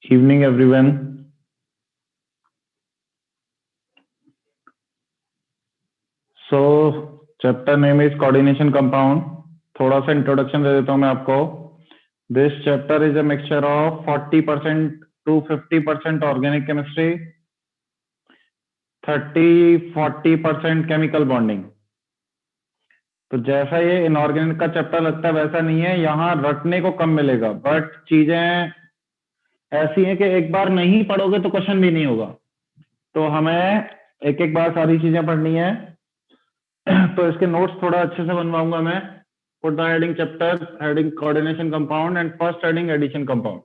Evening, everyone. So, chapter name is coordination compound. थोड़ा सा introduction दे देता हूँ मैं आपको. This chapter is a mixture of 40% to 50% organic chemistry, 30-40% chemical bonding. तो जैसा ये इनऑर्गेनिक का चैप्टर लगता है वैसा नहीं है. यहाँ रटने को कम मिलेगा, बट चीजें ऐसी हैं कि एक बार नहीं पढ़ोगे तो क्वेश्चन भी नहीं होगा. तो हमें एक एक बार सारी चीजें पढ़नी है. तो इसके नोट्स थोड़ा अच्छे से बनवाऊंगा मैं. Put the heading chapter, heading coordination compound, and first heading addition compound.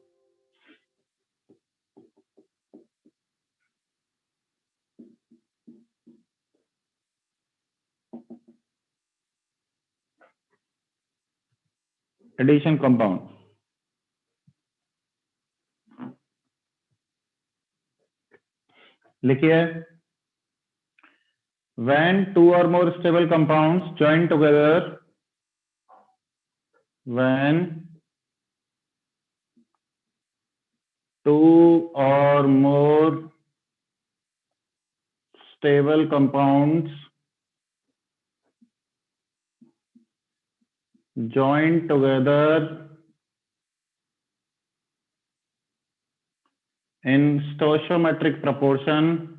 Addition compound. लिखिए. When two or more stable compounds join together, when two or more stable compounds join together in stoichiometric proportion,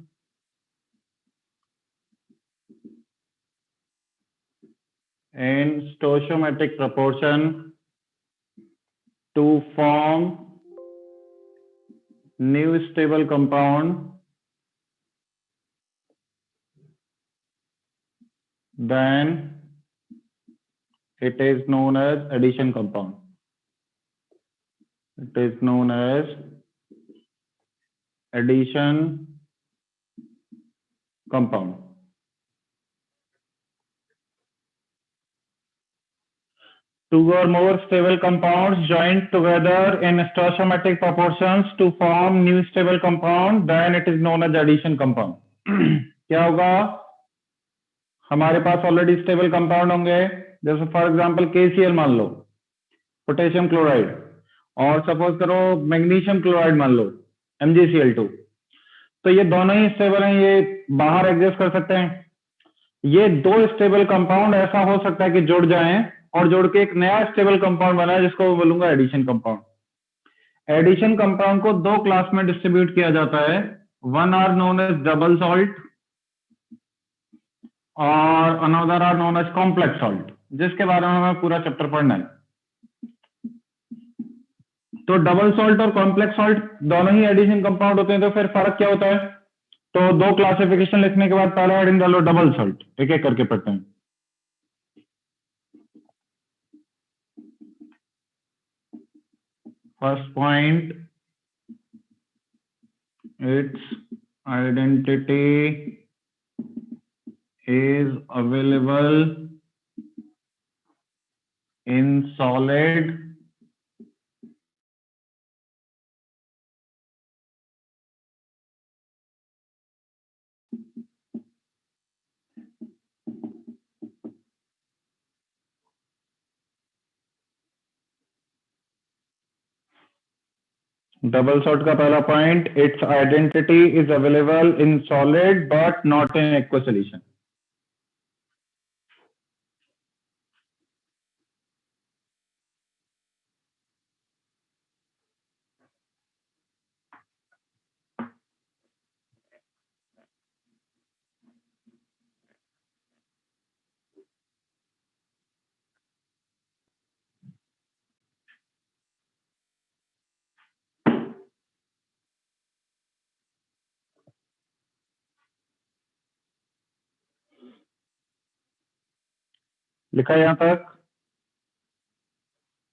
to form new stable compound, then it is known as addition compound. It is known as addition compound. Two or more stable compounds join together in stoichiometric proportions to form new stable compound, then it is known as addition compound. क्या होगा? हमारे पास already stable compound होंगे. जैसे for example KCl मान लो, potassium chloride, और suppose करो magnesium chloride मान लो, MgCl2. तो ये दोनों ही स्टेबल हैं, ये बाहर एग्जिस्ट कर सकते हैं. ये दो स्टेबल कंपाउंड ऐसा हो सकता है कि जुड़ जाएं और जोड़ के एक नया स्टेबल कंपाउंड बना, जिसको बोलूंगा एडिशन कंपाउंड. एडिशन कंपाउंड को दो क्लास में डिस्ट्रीब्यूट किया जाता है. One are known as double salt और another are known as complex salt, जिसके बारे में हमें पूरा चैप्टर पढ़ना है. तो डबल सॉल्ट और कॉम्प्लेक्स सॉल्ट दोनों ही एडिशन कंपाउंड होते हैं. तो फिर फर्क क्या होता है? तो दो क्लासिफिकेशन लिखने के बाद पहला हेडिंग डालो डबल सॉल्ट. एक एक करके पढ़ते हैं. First point, its identity is available in solid double salt का पहला point, it's identity is available in solid but not in aqua solution. लिखा है यहां तक?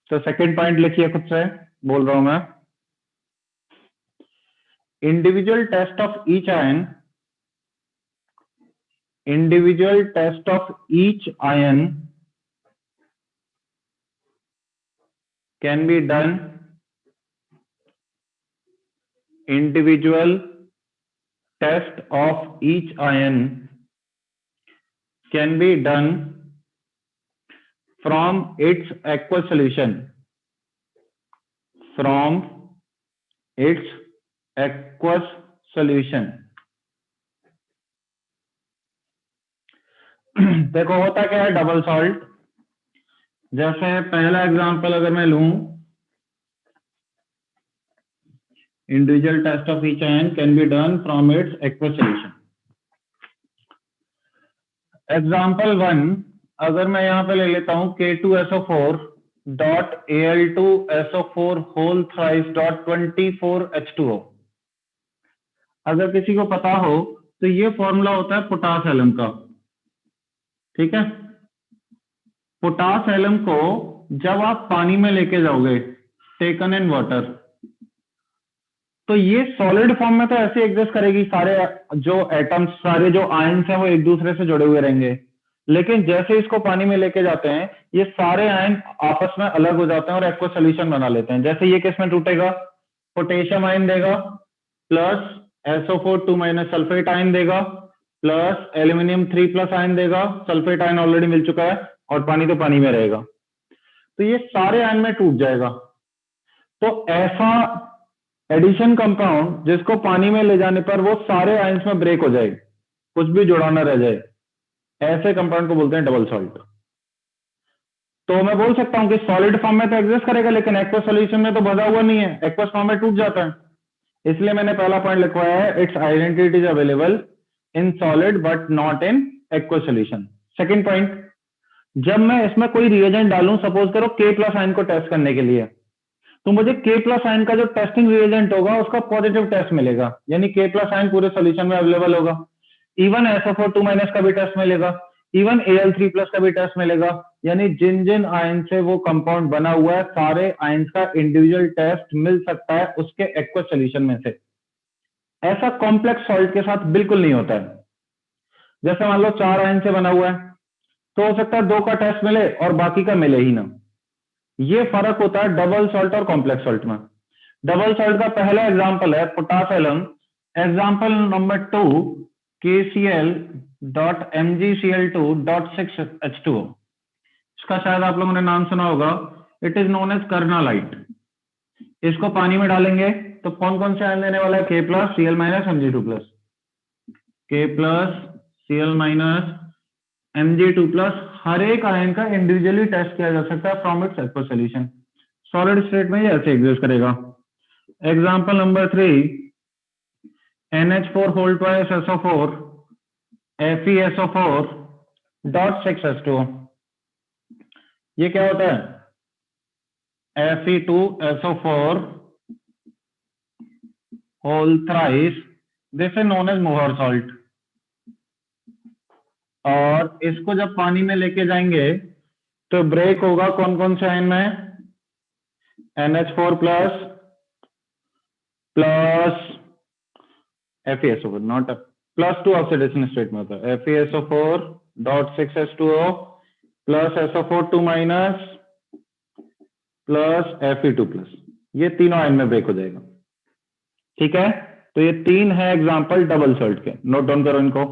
तो सेकंड पॉइंट लिखिए, खुद से बोल रहा हूं मैं. Individual test of each ion, individual test of each ion can be done. Individual test of each ion can be done from its aqueous solution. From its aqueous solution. देखो होता क्या है डबल सॉल्ट, जैसे पहला example अगर मैं लूं, individual test of each ion can be done from its aqueous solution. Example 1, अगर मैं यहां पे ले लेता हूं K2SO4 dot Al2SO4 whole thrice dot 24H2O। अगर किसी को पता हो तो ये फॉर्मूला होता है पोटास एलम का, ठीक है। पोटास एलम को जब आप पानी में लेके जाओगे, टेकन इन वाटर, तो ये सॉलिड फॉर्म में तो ऐसे एग्जिस्ट करेगी, सारे जो एटम्स, सारे जो आयन्स हैं वो एक दूसरे से जुड़े हुए रहेंगे। लेकिन जैसे इसको पानी में लेके जाते हैं, ये सारे आयन आपस में अलग हो जाते हैं और एक्वा सोल्यूशन बना लेते हैं। जैसे ये किस में टूटेगा, पोटेशियम आयन देगा plus SO4 2 minus sulphate ion देगा प्लस एल्यूमिनियम 3 प्लस आयन देगा, सल्फेट आयन ऑलरेडी मिल चुका है और पानी तो पानी में रहेगा, तो ये सारे आयन में टूट जाएगा। तो ऐसा एडिशन कंपाउंड जिसको पानी में ले जाने पर वो सारे आयंस में ब्रेक हो जाए, कुछ भी जुड़ा ना रह जाए, ऐसे कंपाउंड को बोलते हैं डबल सॉल्ट। तो मैं बोल सकता हूं कि सॉलिड फॉर्म में तो एग्जिस्ट करेगा लेकिन एक्वस सॉल्यूशन में तो भरा हुआ नहीं है, एक्वस फॉर्म में टूट जाता है। इसलिए मैंने पहला पॉइंट लिखवाया है, it's identity is available in solid but not in aqueous solution. Second point, जब मैं इसमें कोई रिएजेंट डालूं, सपोज करो K प्लस आयन को टेस्ट करने के लिए, तो मुझे K प्लस आयन का जो टेस्टिंग रिएजेंट होगा उसका पॉजिटिव टेस्ट मिलेगा, यानी K प्लस आयन पूरे सॉल्यूशन में अवेलेबल होगा। इवन SO4 2 माइनस का भी टेस्ट मिलेगा, इवन Al3 प्लस का भी टेस्ट मिलेगा, यानी जिन जिन आयन से वो कंपाउंड बना हुआ है सारे आयन्स का इंडिविजुअल टेस्ट मिल सकता है उसके एक्वस सॉल्यूशन में से। ऐसा कॉम्प्लेक्स सॉल्ट के साथ बिल्कुल नहीं होता है। जैसे मान लो 4 आयन से बना हुआ है, तो हो सकता है 2 का टेस्ट मिले और बाकी का मिले ही ना। ये फर्क होता है डबल सॉल्ट और कॉम्प्लेक्स सॉल्ट में। डबल सॉल्ट का पहला एग्जांपल है potash alum, example number 2 KCl dot MgCl2 dot 6H2O। इसका शायद आप लोगों ने नाम सुना होगा, it is known as carnallite. इसको पानी में डालेंगे तो कौन कौन से आयन देने वाला है, K plus Cl minus Mg2 plus, K plus Cl minus Mg2 plus. हर एक आयन का इंडिविजुअली टेस्ट किया जा सकता है from its aqueous solution. Solid state में ये ऐसे एग्जिस्ट करेगा। Example number 3, NH4 whole twice SO4 FeSO4 dot 6H2O। ये क्या होता है, Fe2SO4 whole thrice, this is known as Mohr salt. और इसको जब पानी में लेके जाएंगे तो ब्रेक होगा कौन कौन से आयन में, NH4 plus plus FeSO4, not +2 oxidation state में होता है, FeSO4 dot 6H2O plus SO4 2 minus plus Fe2 plus, ये तीनों आयन में ब्रेक हो जाएगा। ठीक है, तो ये 3 है एग्जांपल डबल सॉल्ट के, नोट डाउन करो इनको।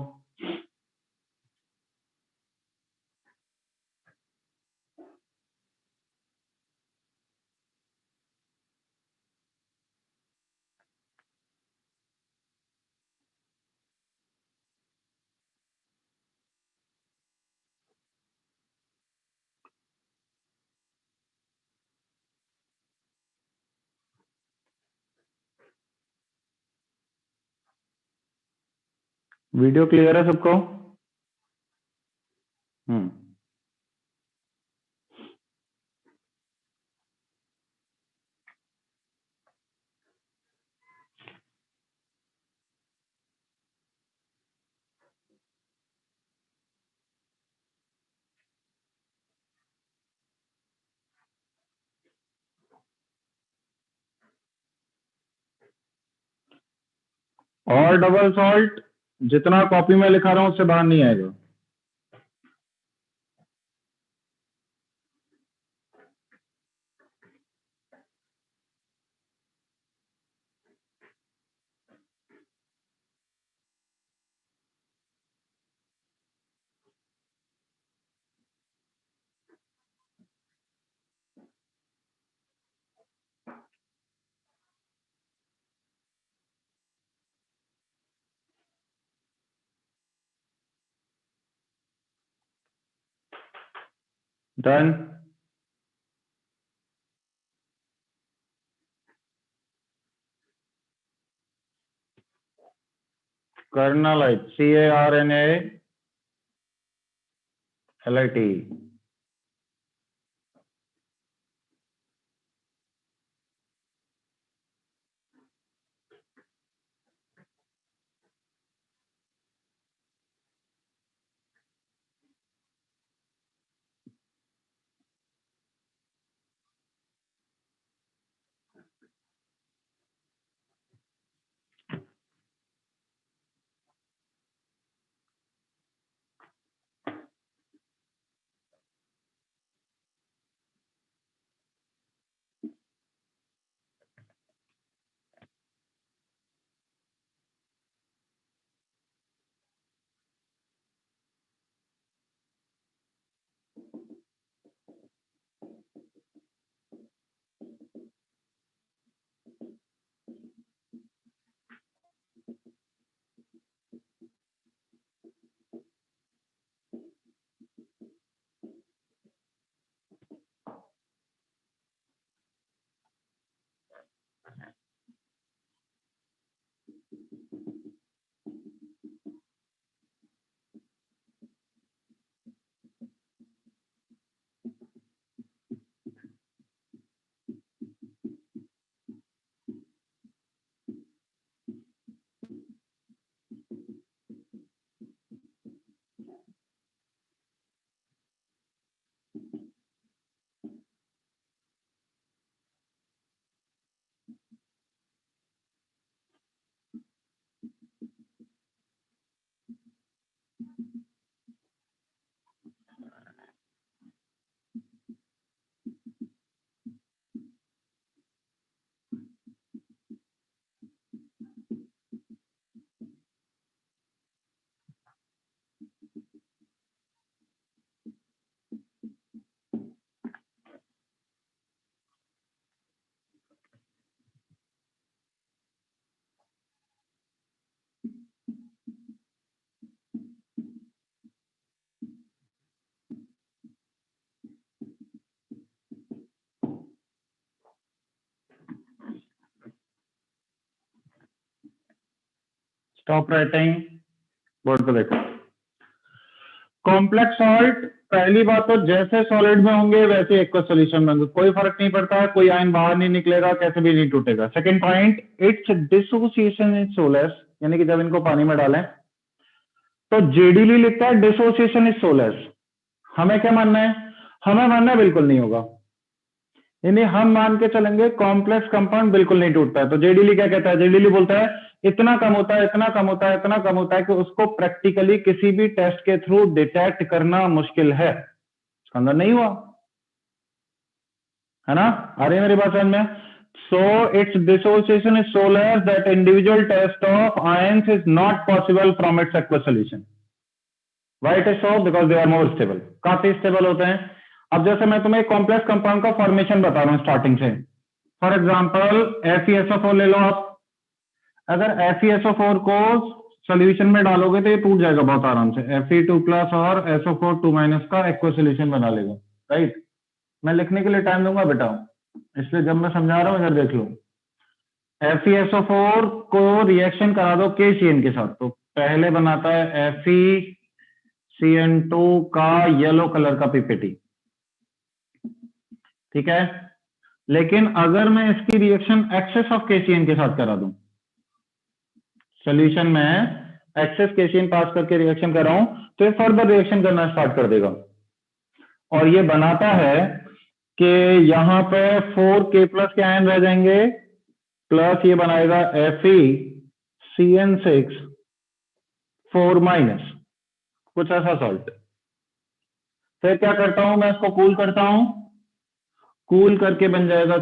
वीडियो क्लियर है सबको? हम्म, और डबल सॉल्ट जितना कॉपी में लिखा रहा हूं उससे बाहर नहीं आएगा। Done. Carnallite, CARNALIT। Stop writing, board पे देखो। कॉम्प्लेक्स सॉल्ट, पहली बात तो जैसे सॉलिड में होंगे वैसे एक्वस सॉल्यूशन में होंगे, कोई फर्क नहीं पड़ता, कोई आयन बाहर नहीं निकलेगा, कैसे भी नहीं टूटेगा। Second point, it's dissociation is solace, यानी कि जब इनको पानी में डालें तो जेडीली लिखता है डिसोसिएशन इज सोलेस। हमें क्या मानना है? हमें मानना है बिल्कुल नहीं होगा, यानी हम मान के चलेंगे कॉम्प्लेक्स कंपाउंड बिल्कुल नहीं टूटता है। तो जेडीली क्या कहता है? जेडीली बोलता है इतना कम होता है, इतना कम होता है, इतना कम होता है कि उसको प्रैक्टिकली किसी भी टेस्ट के थ्रू डिटेक्ट करना मुश्किल है। इसका अंदर नहीं हुआ है ना? आ रही है मेरी बात समझ में? So its dissociation is so less that individual test of ions is not possible from its aqueous solution. Why it is so? Because they are more stable, काफी स्टेबल होते हैं। अब जैसे मैं तुम्हें कॉम्प्लेक्स कंपाउंड का फॉर्मेशन बता रहा हूं स्टार्टिंग से। फॉर एग्जाम्पल FeSO4 ले लो आप। अगर FeSO4 को सोल्यूशन में डालोगे तो ये टूट जाएगा बहुत आराम से। Fe2+ और SO4 2- का एक्वस सोल्यूशन बना लेगा, राइट? मैं लिखने के लिए टाइम दूंगा बेटा, इसलिए जब मैं समझा रहा हूं इधर देख लो। FeSO4 को रिएक्शन करा दो KCN के साथ, तो पहले बनाता है FeCN2 का येलो कलर का पीपीटी, ठीक है? लेकिन अगर मैं इसकी रिएक्शन एक्सेस ऑफ KCN के साथ करा दूं, सॉल्यूशन में एक्सेस KCN पास करके रिएक्शन कर रहा हूं, तो ये फर्दर रिएक्शन करना स्टार्ट कर देगा और ये बनाता है कि यहां पे 4K+ के आयन रह जाएंगे, प्लस ये बनाएगा FeCN6 4-, कुछ ऐसा सॉल्ट। फिर क्या करता हूं मैं? इसको कूल करता हूं, कूल करके बन जाएगा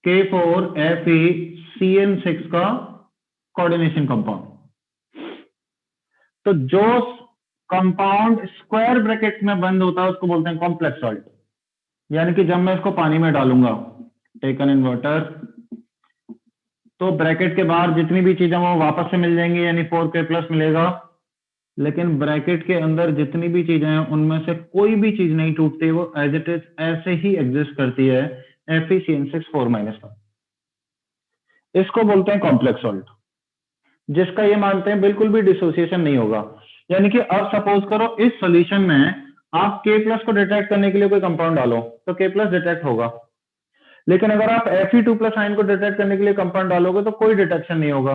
K4Fe CN6 का कोऑर्डिनेशन कंपाउंड। तो जो कंपाउंड स्क्वायर ब्रैकेट में बंद होता है उसको बोलते हैं कॉम्प्लेक्स सॉल्ट। यानी कि जब मैं इसको पानी में डालूंगा, टेकन इन वाटर, तो ब्रैकेट के बाहर जितनी भी चीजें वो वापस से मिल जाएंगी, यानी 4K+ मिलेगा, लेकिन ब्रैकेट के अंदर जितनी भी चीजें हैं उनमें से कोई भी चीज नहीं टूटती, वो एज इट इज ऐसे ही एग्जिस्ट करती है, FeCN6 4 - 1। इसको बोलते हैं कॉम्प्लेक्स सॉल्ट, जिसका ये मानते हैं बिल्कुल भी डिसोसिएशन नहीं होगा। यानी कि अब सपोज करो इस सॉल्यूशन में आप K+ को डिटेक्ट करने के लिए कोई कंपाउंड डालो तो K+ डिटेक्ट होगा, लेकिन अगर आप Fe2+ आयन को डिटेक्ट करने के लिए कंपाउंड डालोगे तो कोई डिटेक्शन नहीं होगा।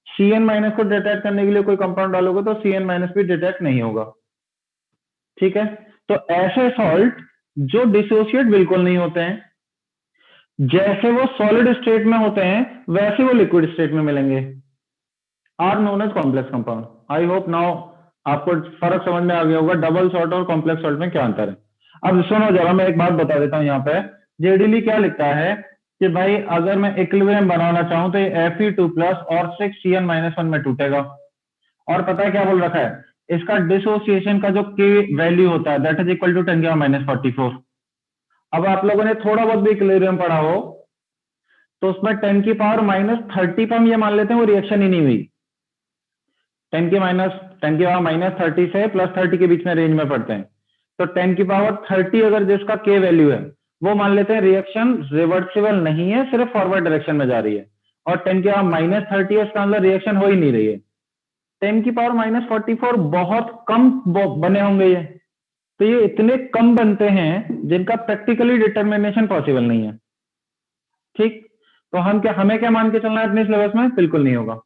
Cn- को डिटेक्ट करने के लिए कोई कंपाउंड डालोगे तो Cn- भी डिटेक्ट नहीं होगा। ठीक है, तो ऐसे सॉल्ट जो डिसोसिएट बिल्कुल नहीं होते हैं, जैसे वो सॉलिड स्टेट में होते हैं वैसे वो लिक्विड स्टेट में मिलेंगे, are known as complex compound. I hope now आपको फर्क समझ में आ गया होगा डबल सॉल्ट और कॉम्प्लेक्स सॉल्ट में क्या अंतर है। अब सुनो जरा, मैं एक बात बता देता हूं यहाँ पे। जेडीली क्या लिखता है कि भाई अगर मैं इक्विलिब्रियम बनाना चाहूं तो ये Fe2+ और 6Cn-1 में टूटेगा। और पता है क्या बोल रखा है, इसका डिसोसिएशन का जो के वैल्यू होता है दैट इज इक्वल टू 10⁻44। अब आप लोगों ने थोड़ा बहुत भी इक्विलिब्रियम पढ़ा हो तो उसमें 10⁻30 पर हम ये मान लेते हैं वो रिएक्शन ही नहीं हुई। 10⁻30 से +30 के बीच में रेंज में पड़ते हैं, तो 10⁻30 अगर जिसका के वैल्यू है वो मान लेते हैं रिएक्शन रिवर्सिबल नहीं है, सिर्फ फॉरवर्ड डायरेक्शन में जा रही है। और 10⁻30 है, इसका मतलब रिएक्शन हो ही नहीं रही है। 10⁻44 बहुत कम बने होंगे ये, तो ये इतने कम बनते हैं जिनका प्रैक्टिकली डिटर्मिनेशन पॉसिबल नहीं है। ठीक, तो हमें क्या मान के चलना है अपने सिलेबस में, बिल्कुल नहीं होगा,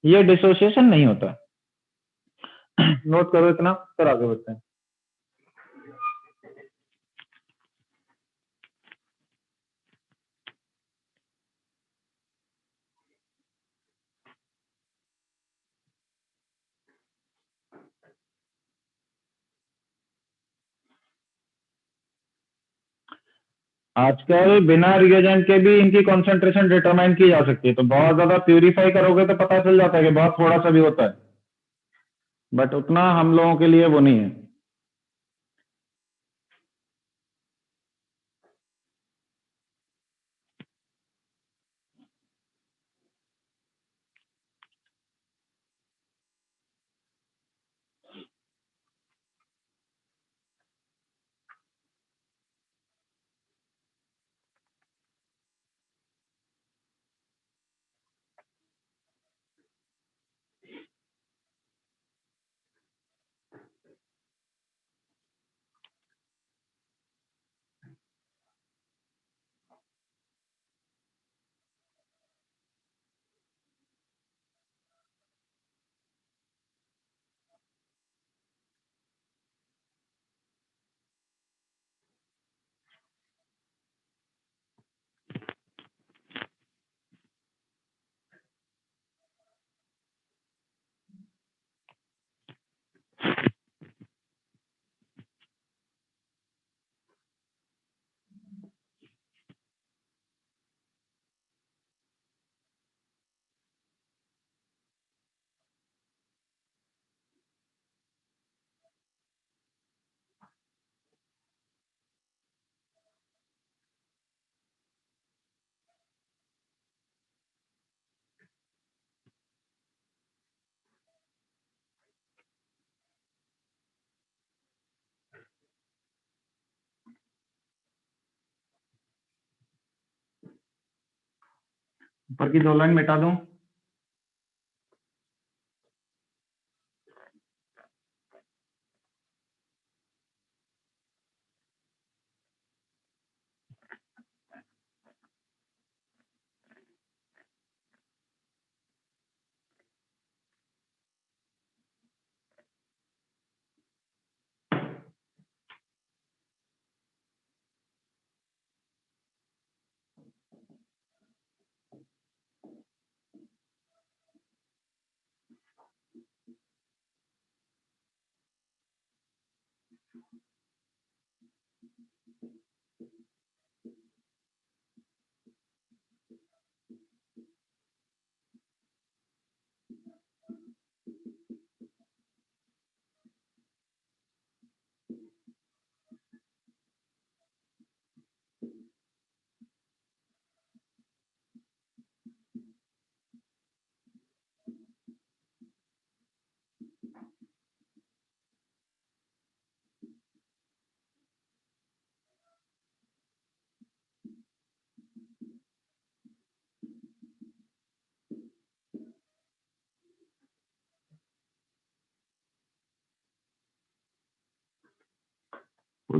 ये डिसोसिएशन नहीं होता। नोट करो इतना, फिर आगे बढ़ते हैं। आजकल बिना रिएजेंट के भी इनकी कॉन्सेंट्रेशन डिटरमाइन की जा सकती है, तो बहुत ज्यादा प्यूरिफाई करोगे तो पता चल जाता है कि बहुत थोड़ा सा भी होता है, बट उतना हम लोगों के लिए वो नहीं है। ऊपर की 2 लाइन मिटा दूं?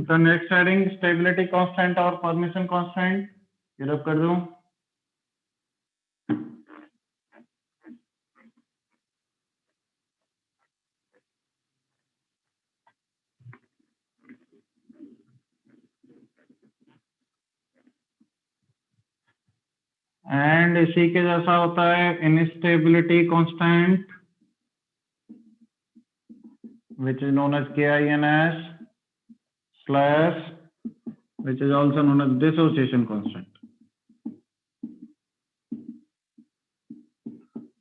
The next heading stability constant और फॉर्मेशन कांस्टेंट, ये रब कर दूं। एंड इसी के जैसा होता है instability constant which is known as KINS slash which is also known as dissociation constant,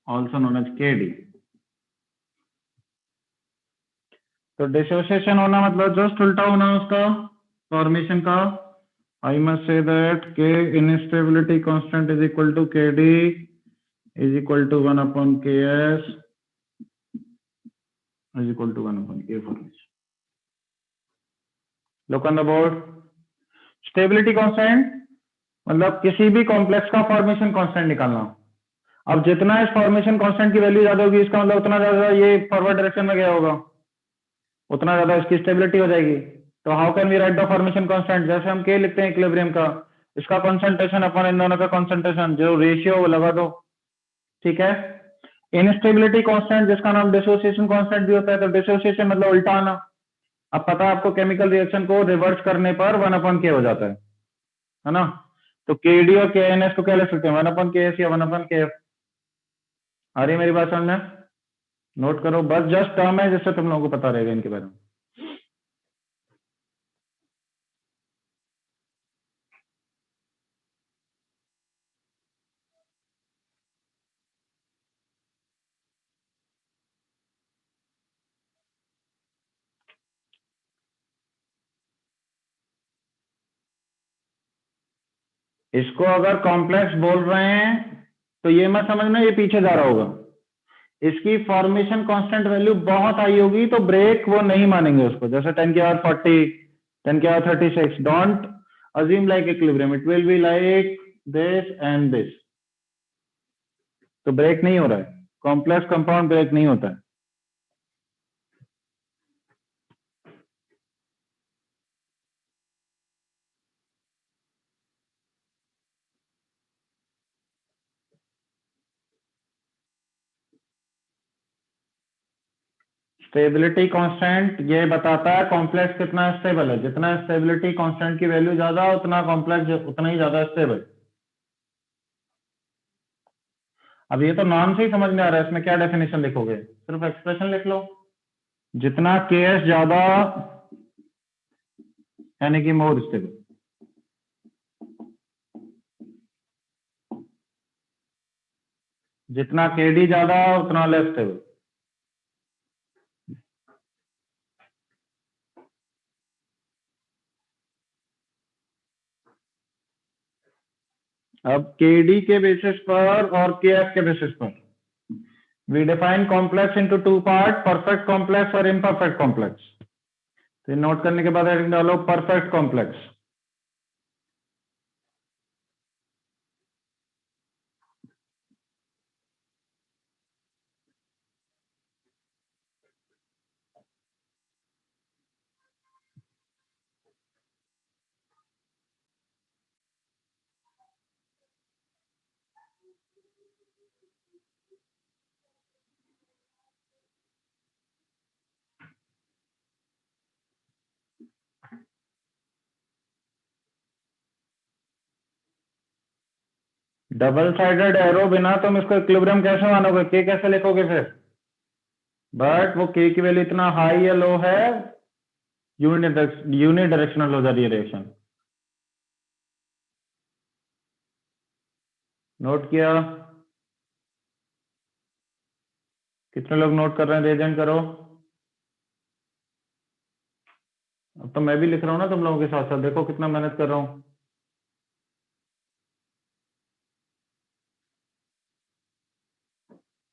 also known as KD। तो डिसोसिएशन होना मतलब जस्ट उल्टा होना उसका फॉर्मेशन का। I must say that K instability constant is equal to KD is equal to 1 upon KS is equal to 1 upon K formation। Look on the board। Stability constant मतलब किसी भी complex का formation constant निकालना। अब जितना इस formation constant की value ज्यादा होगी, इसका मतलब उतना ज्यादा ये फॉरवर्ड डायरेक्शन में गया होगा, उतना ज्यादा इसकी स्टेबिलिटी हो जाएगी। तो how can we write the formation constant? जैसे हम के लिखते हैं इक्विलिब्रियम का, इसका कंसंट्रेशन अपन इन दोनों का कंसंट्रेशन जो रेशियो वो लगा दो, ठीक है। इनस्टेबिलिटी कांस्टेंट जिसका नाम डिसोसिएशन कांस्टेंट भी होता है, तो डिसोसिएशन मतलब उल्टा आना। अब पता है आपको केमिकल रिएक्शन को रिवर्स करने पर 1 अपन के हो जाता है ना। तो केडी और केएनएस को क्या लिख सकते हैं? 1 अपन के एस या 1 अपन के एफ। आ रही है मेरी बात समझ में? नोट करो, बस जस्ट टर्म है जिससे तुम लोगों को पता रहेगा इनके बारे में। इसको अगर कॉम्प्लेक्स बोल रहे हैं तो ये मत समझना ये पीछे जा रहा होगा। इसकी फॉर्मेशन कांस्टेंट वैल्यू बहुत हाई होगी तो ब्रेक वो नहीं मानेंगे उसको, जैसे 10 की पावर 40, 10 की power 36। Don't assume like equilibrium, it will be like this and this. तो ब्रेक नहीं हो रहा है, कॉम्प्लेक्स कंपाउंड ब्रेक नहीं होता है। स्टेबिलिटी कांस्टेंट ये बताता है कॉम्प्लेक्स कितना स्टेबल है। जितना स्टेबिलिटी कांस्टेंट की वैल्यू ज्यादा उतना कॉम्प्लेक्स उतना ही ज्यादा स्टेबल। अब ये तो नाम से ही समझ में आ रहा है, इसमें क्या डेफिनेशन लिखोगे? सिर्फ एक्सप्रेशन लिख लो। जितना के एस ज्यादा यानी कि मोर स्टेबल, जितना के डी ज्यादा उतना लेस स्टेबल। अब के डी के बेसिस पर और के एफ के बेसिस पर we define complex into 2 part, perfect complex और इम्परफेक्ट कॉम्प्लेक्स। तो नोट करने के बाद हेडिंग डालो perfect complex. Double sided arrow बिना तुम इसको इक्विलिब्रियम कैसे मानोगे? के कैसे लिखोगे फिर? बट वो के की वैल्यू इतना हाई या लो है, यूनिडायरेक्शनल हो जा रही है रिएक्शन। नोट किया? कितने लोग नोट कर रहे हैं? रेजेंट करो। अब तो मैं भी लिख रहा हूँ ना तुम लोगों के साथ साथ, देखो कितना मेहनत कर रहा हूँ।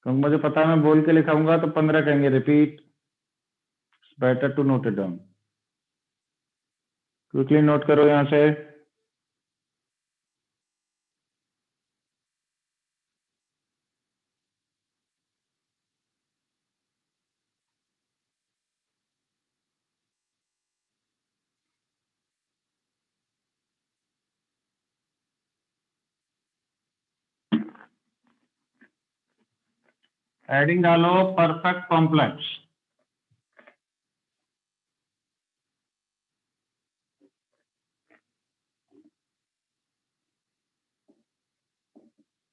क्योंकि मुझे पता है मैं बोल के लिखाऊंगा तो 15 कहेंगे repeat. Better to note it down. Quickly note करो यहां से। एडिंग डालो परफेक्ट कॉम्प्लेक्स।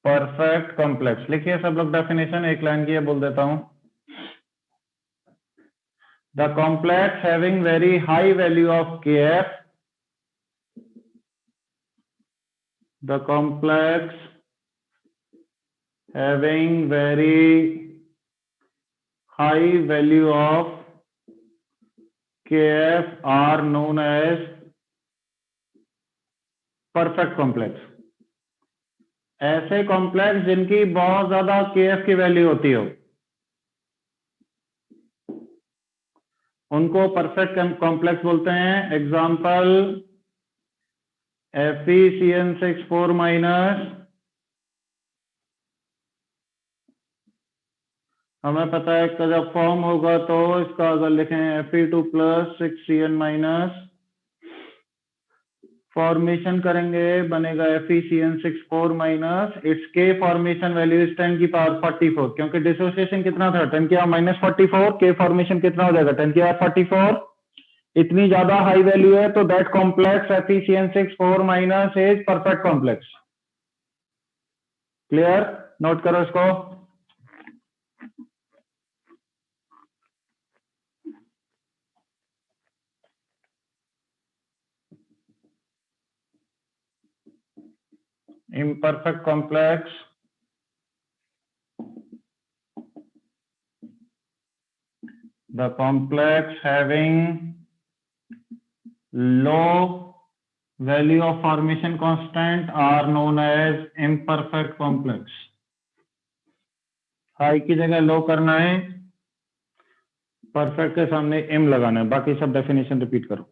परफेक्ट कॉम्प्लेक्स लिखिए सब लोग, डेफिनेशन एक लाइन की है, बोल देता हूं। The complex having very high value of kf, the complex having very high value of kf are known as perfect complex। ऐसे कॉम्प्लेक्स जिनकी बहुत ज्यादा kf की वैल्यू होती हो उनको परफेक्ट कॉम्प्लेक्स बोलते हैं। एग्जांपल FeCN6 4 माइनस, हमें पता है इसका जब फॉर्म होगा तो इसका अगर लिखें Fe2 + 6Cn माइनस, फॉर्मेशन करेंगे बनेगा FeCN6 4 माइनस, इट्स के फॉर्मेशन वैल्यू इज 10⁻44, क्योंकि डिसोसिएशन कितना था 10⁻⁻44, के फॉर्मेशन कितना हो जाएगा 10⁻44। इतनी ज्यादा हाई वैल्यू है तो that complex FeCN6 4 minus is perfect complex. Clear, note करो इसको। imperfect complex the complex having low value of formation constant are known as imperfect complex। High की जगह लो करना है, परफेक्ट के सामने एम लगाना है, बाकी सब डेफिनेशन रिपीट करो।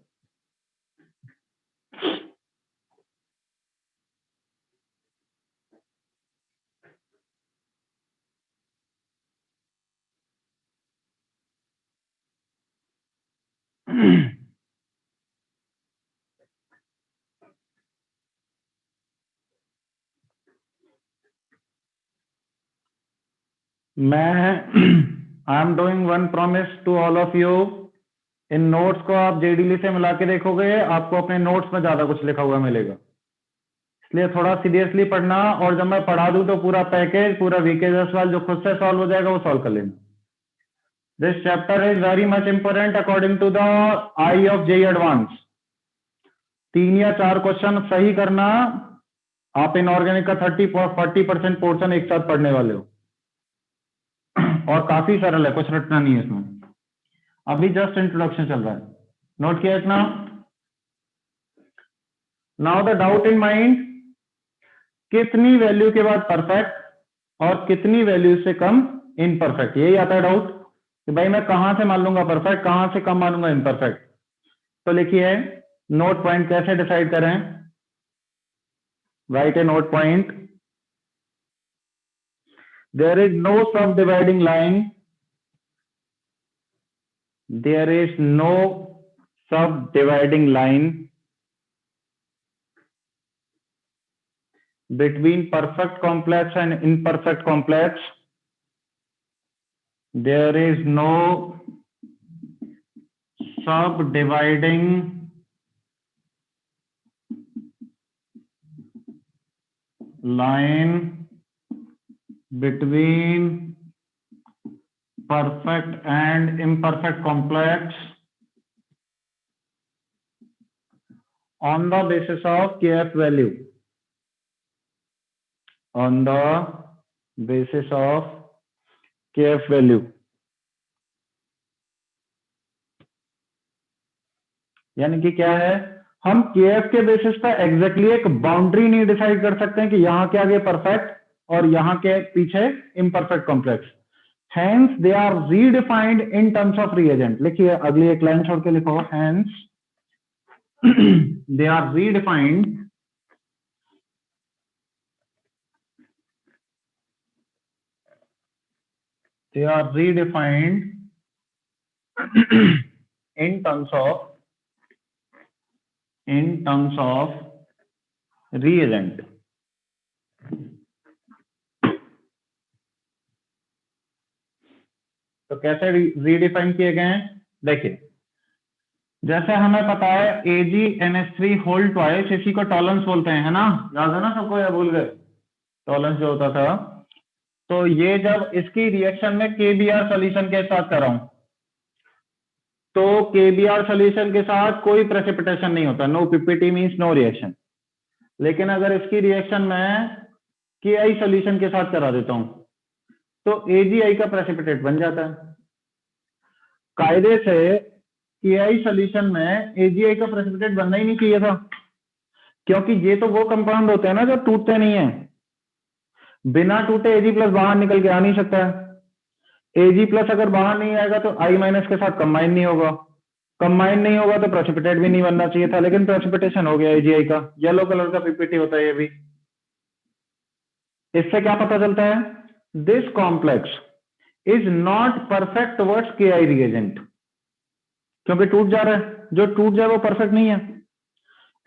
मैं I am doing one promise to all of you. इन नोट्स को आप जेडीली से मिला के देखोगे, आपको अपने नोट्स में ज्यादा कुछ लिखा हुआ मिलेगा, इसलिए थोड़ा सीरियसली पढ़ना। और जब मैं पढ़ा दूं तो पूरा पैकेज, पूरा वीके सवाल जो खुद से सॉल्व हो जाएगा वो सॉल्व कर लेना। This chapter is very much important according to the eye of JEE advance. 3 या 4 क्वेश्चन सही करना, आप इनऑर्गेनिक का 30-40% पोर्शन एक साथ पढ़ने वाले हो, और काफी सरल है, कुछ रटना नहीं है इसमें। अभी जस्ट इंट्रोडक्शन चल रहा है, नोट किया इतना। Now the doubt in mind, कितनी वैल्यू के बाद परफेक्ट और कितनी वैल्यू से कम इनपरफेक्ट, यही आता है डाउट कि भाई मैं कहां से मान लूंगा परफेक्ट, कहां से कम मानूंगा इनपरफेक्ट। तो लिखिए नोट पॉइंट कैसे डिसाइड करें। Write a note point, there is no sub dividing line, there is no subdividing line between perfect complex and imperfect complex, there is no subdividing line between perfect and imperfect complex on the basis of kf value, on the basis of kf value। यानी कि क्या है, हम kf के basis पर exactly एक boundary नहीं decide कर सकते हैं कि यहां के आगे परफेक्ट और यहां के पीछे imperfect complex. Hence they are redefined in terms of reagent। लिखिए अगली एक लाइन छोड़ के लिखो, hence they are redefined in terms of reagent। तो कैसे रीडिफाइन किए गए हैं, देखिए जैसे हमें पता है AgNH3 होल ट्वाइस, इसी को टॉलरेंस बोलते हैं, है ना, याद है ना सबको या भूल गए टॉलरेंस जो होता था। तो ये जब इसकी रिएक्शन में KBr सोल्यूशन के साथ कर रहा हूं, तो KBr सोल्यूशन के साथ कोई प्रेसिपिटेशन नहीं होता, no PPT means no reaction. लेकिन अगर इसकी रिएक्शन में KI सोल्यूशन के साथ करा देता हूं तो AgI का प्रेसिपिटेट बन जाता है। कायदे से KI सोल्यूशन में AgI का प्रेसिपिटेट बनना ही नहीं चाहिए था, क्योंकि ये तो वो कंपाउंड होते हैं ना जो टूटते नहीं है। बिना टूटे Ag प्लस बाहर निकल के आ नहीं सकता है। Ag प्लस अगर बाहर नहीं आएगा तो I माइनस के साथ कंबाइन नहीं होगा, कंबाइन नहीं होगा तो प्रेसिपिटेट भी नहीं बनना चाहिए था, लेकिन प्रेसिपिटेशन हो गया AgI का। येलो कलर का पीपीटी होता है ये भी। इससे क्या पता चलता है, this complex is not perfect towards KI reagent, क्योंकि टूट जा रहा है, जो टूट जाए वो परफेक्ट नहीं है।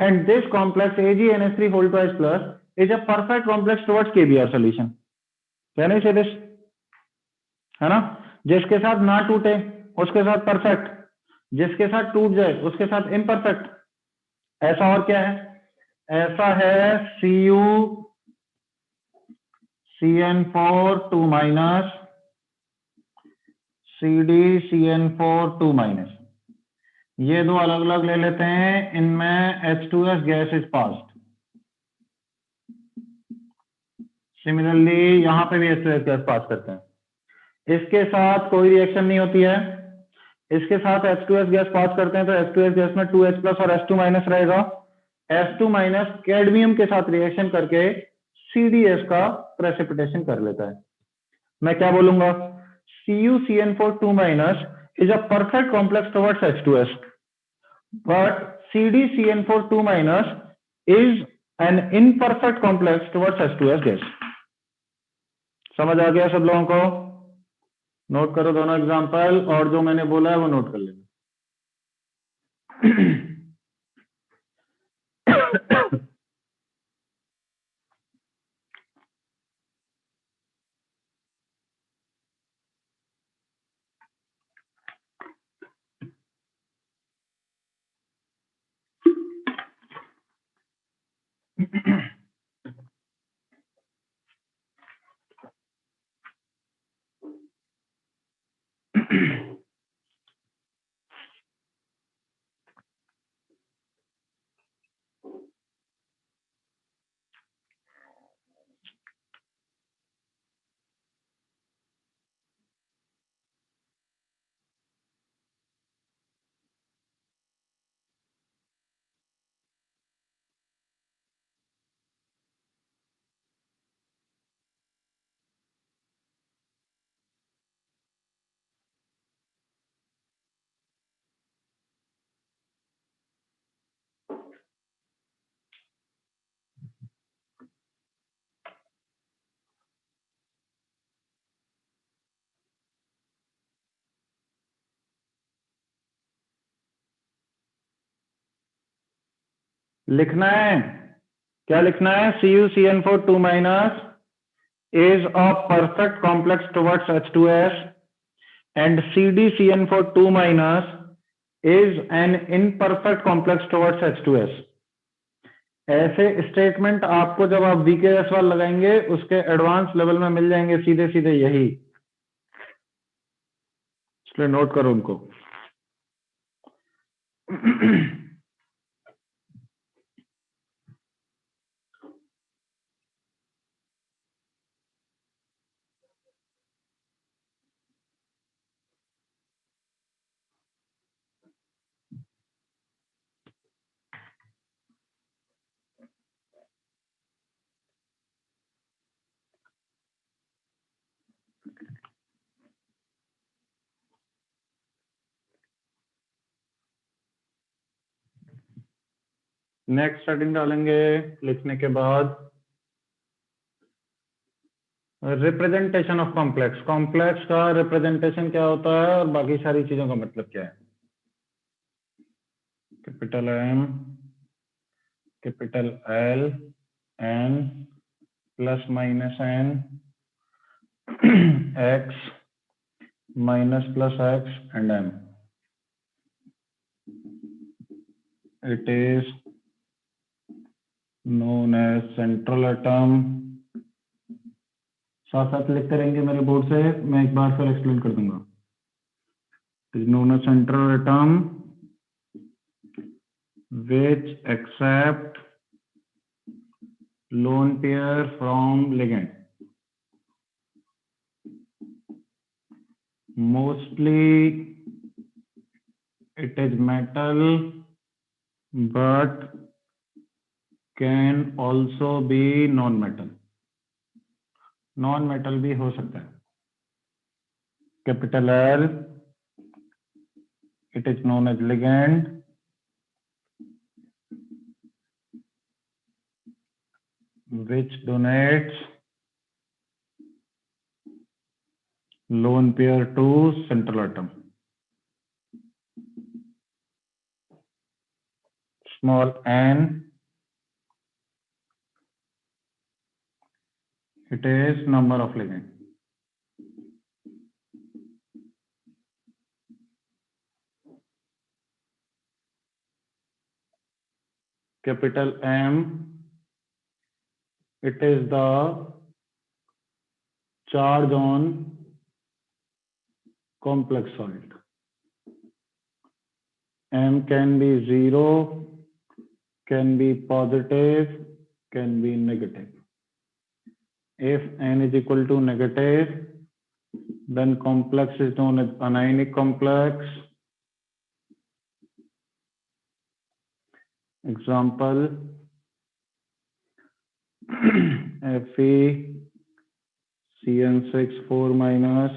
And this complex AgNH3 whole twice plus is a perfect complex towards KBr solution. Can I say this, है ना, जिसके साथ ना टूटे उसके साथ परफेक्ट, जिसके साथ टूट जाए उसके साथ इम्परफेक्ट। ऐसा और क्या है, ऐसा है CuCN4 2 माइनस CdCN4 2 माइनस, ये दो अलग अलग ले लेते हैं, इनमें H2S gas is passed. Similarly यहां पे भी H2S गैस पास करते हैं, इसके साथ कोई रिएक्शन नहीं होती है, इसके साथ H2S गैस पास करते हैं तो H2S गैस में 2H प्लस और H2 माइनस रहेगा। H2 माइनस कैडमियम के साथ रिएक्शन करके CdS का प्रेसिपिटेशन कर लेता है। मैं क्या बोलूंगा, CuCN4 2 minus is a perfect complex towards H2S, but CdCN4 2 minus is an imperfect complex towards H2S gas। समझ आ गया सब लोगों को? नोट करो दोनों एग्जांपल, और जो मैंने बोला है वो नोट कर लेना। लिखना है, क्या लिखना है, CuCN4 2 minus is a perfect complex towards H2S and CdCN4 2 minus is an imperfect complex towards H2S। ऐसे स्टेटमेंट आपको जब आप VKS वाल लगाएंगे उसके एडवांस लेवल में मिल जाएंगे सीधे सीधे यही, इसलिए नोट करो उनको। नेक्स्ट हेडिंग डालेंगे लिखने के बाद, रिप्रेजेंटेशन ऑफ कॉम्प्लेक्स। कॉम्प्लेक्स का रिप्रेजेंटेशन क्या होता है और बाकी सारी चीजों का मतलब क्या है। Capital M, capital L, N plus minus N, X minus plus x and m. It is known as central atom. साथ साथ लिखते रहेंगे मेरे बोर्ड से, मैं एक बार फिर एक्सप्लेन कर दूंगा. It is known as central atom which accept lone pair from ligand. Mostly it is metal, but can also be non-metal. Non-metal भी हो सकता है. Capital L, it is known as ligand. Which donates lone pair to central atom. Small n, it is number of ligand. Capital M, it is the charge on complex salt. M can be 0, can be positive, can be negative. If n is equal to negative, then complex is known as anionic complex. Example, Fe CN6 4 minus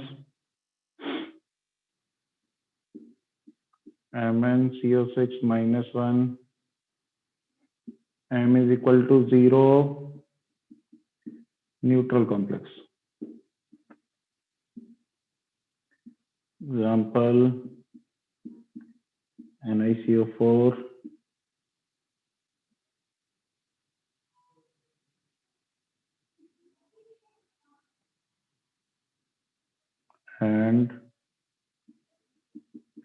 Mn CO6 minus 1, M is equal to 0, neutral complex. Example, NiCO4 and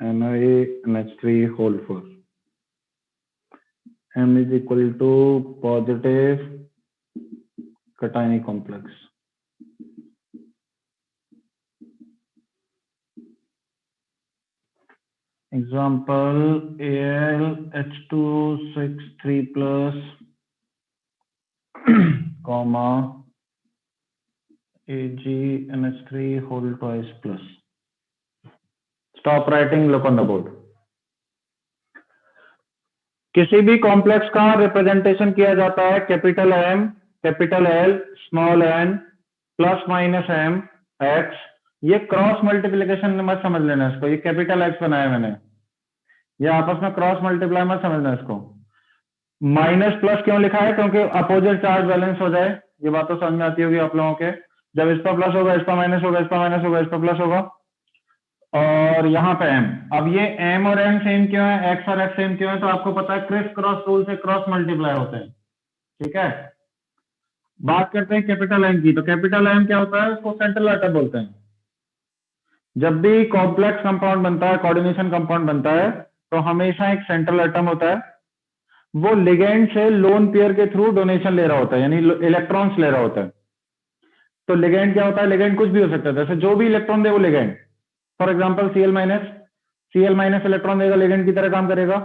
NiNH3 whole 4. M is equal to positive cationic complex. Example, AlH263 plus comma AgNH3 whole twice plus. Stop writing, look on the board. किसी भी complex का representation किया जाता है capital M, capital L, small N, plus minus M, X. ये cross multiplication मत समझ लेना इसको, ये कैपिटल एक्स बनाया मैंने, ये आपस में क्रॉस मल्टीप्लाई मत समझना इसको. माइनस प्लस क्यों लिखा है? क्योंकि अपोजिट चार्ज बैलेंस हो जाए. ये बात तो समझ में आती होगी आप लोगों के. जब इस पर प्लस होगा, इस पर माइनस होगा, इस पर माइनस होगा, इस पर प्लस होगा, और यहाँ पे m. अब ये m और n सेम क्यों है, x और x सेम क्यों है? तो आपको पता है क्रिस क्रॉस रूल से क्रॉस मल्टीप्लाई होते हैं. ठीक है. बात करते हैं कैपिटल M की. तो कैपिटल M क्या होता है? उसको सेंट्रल एटम बोलते हैं. जब भी कॉम्प्लेक्स कंपाउंड बनता है, कोऑर्डिनेशन कंपाउंड बनता है, तो हमेशा एक सेंट्रल एटम होता है. वो लिगेंड से लोन पेयर के थ्रू डोनेशन ले रहा होता है, यानी इलेक्ट्रॉन्स ले रहा होता है. तो लिगेंड क्या होता है? लिगेंड कुछ भी हो सकता है. जैसे जो भी इलेक्ट्रॉन दे वो ligand. For example Cl minus electron देगा, लिगेंड की तरह काम करेगा.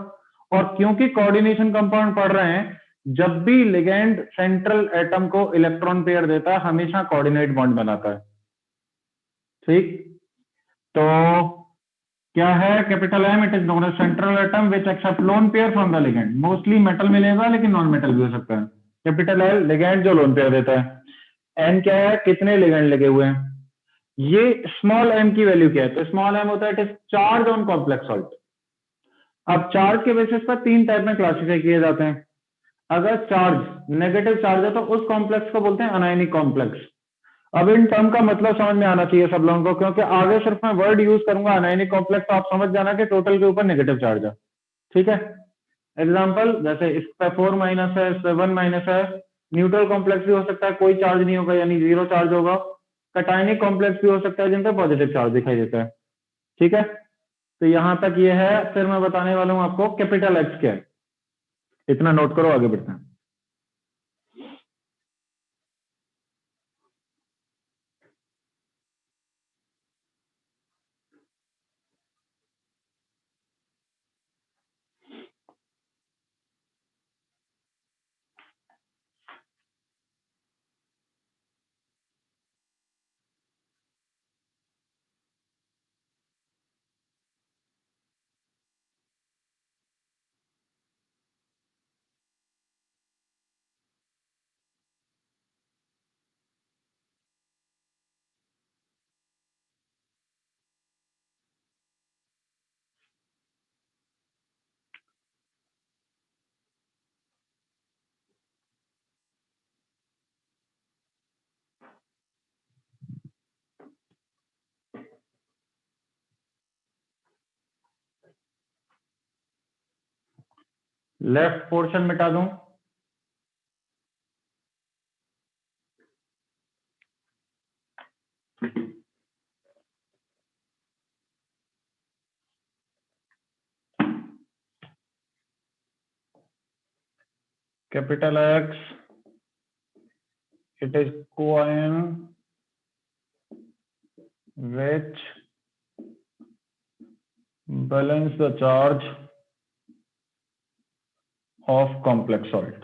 और क्योंकि कोऑर्डिनेशन कंपाउंड पढ़ रहे हैं, जब भी लिगेंड सेंट्रल एटम को इलेक्ट्रॉन पेयर देता है, हमेशा कोऑर्डिनेट बॉन्ड बनाता है. ठीक. तो क्या है capital M? It is known as central atom which accept lone pair from the ligand. Mostly metal मिलेगा, लेकिन नॉन मेटल भी हो सकता है. कैपिटल एल लिगेंड जो लोन पेयर देता है. एन क्या है? कितने लिगेंड लगे हुए हैं. ये स्मॉल m की वैल्यू क्या है? तो स्मॉल m होता है it is charge on complex salt. अब चार्ज के बेसिस पर तीन टाइप में क्लासिफाई किए जाते हैं. अगर चार्ज नेगेटिव चार्ज है तो उस कॉम्प्लेक्स को बोलते हैं अनायनिक कॉम्प्लेक्स. अब इन टर्म का मतलब समझ में आना चाहिए सब लोगों को, क्योंकि आगे सिर्फ मैं वर्ड यूज करूंगा अनायनिक कॉम्प्लेक्स, तो आप समझ जाना कि टोटल के ऊपर नेगेटिव चार्ज है. ठीक है. एग्जाम्पल, जैसे इस पे 4 माइनस है, इस पे 1 माइनस है. न्यूट्रल कॉम्प्लेक्स भी हो सकता है, कोई चार्ज नहीं होगा, यानी जीरो चार्ज होगा. कटायनिक कॉम्प्लेक्स भी हो सकता है जिन पर पॉजिटिव चार्ज दिखाई देता है. ठीक है, तो यहां तक ये है। फिर मैं बताने वाला हूं आपको कैपिटल एक्स क्या है। इतना नोट करो, आगे बढ़ते हैं। लेफ्ट पोर्शन मिटा दूं? Capital x, it is coin which balance the charge of complex salt.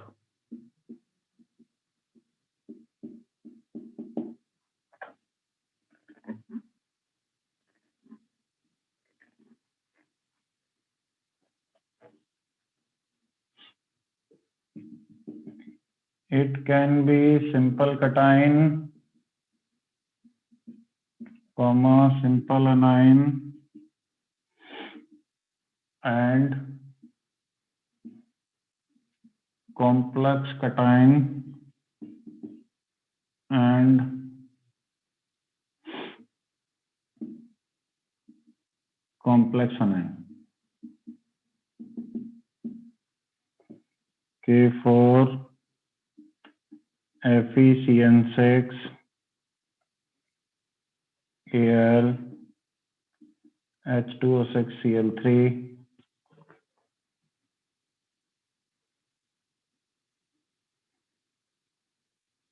It can be simple cation, comma simple anion and complex cation and complex anion. K4 FeCN6 Al H2O6 Cl3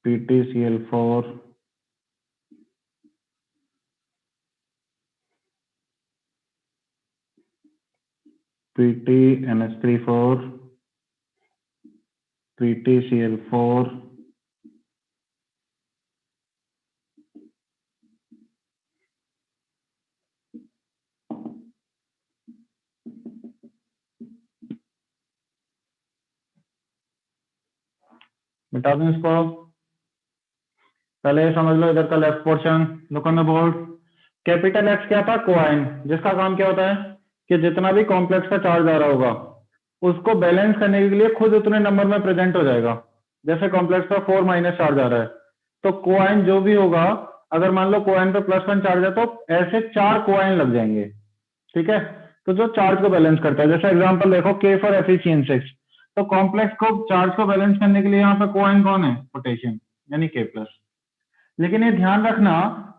PtCl4 PtNH34 PtCl4 मिटा दूं इसको? पहले समझ लो इधर का left portion, look on the board. Capital x क्या था? कोआइन, जिसका काम क्या होता है कि जितना भी कॉम्प्लेक्स का चार्ज आ रहा होगा उसको बैलेंस करने के लिए खुद उतने नंबर में प्रेजेंट हो जाएगा। जैसे कॉम्प्लेक्स का 4 माइनस चार्ज आ रहा है, तो कोआइन जो भी होगा, अगर मान लो कोआइन पे +1 चार्ज है तो ऐसे 4 कोआइन लग जाएंगे। ठीक है, तो जो चार्ज को बैलेंस करता है, जैसे एग्जांपल देखो K फॉर FeCN6, तो कॉम्प्लेक्स को चार्ज को बैलेंस करने के लिए यहाँ पे कोआइन कौन है? पोटेशियम, यानी K+। लेकिन ये ध्यान रखना,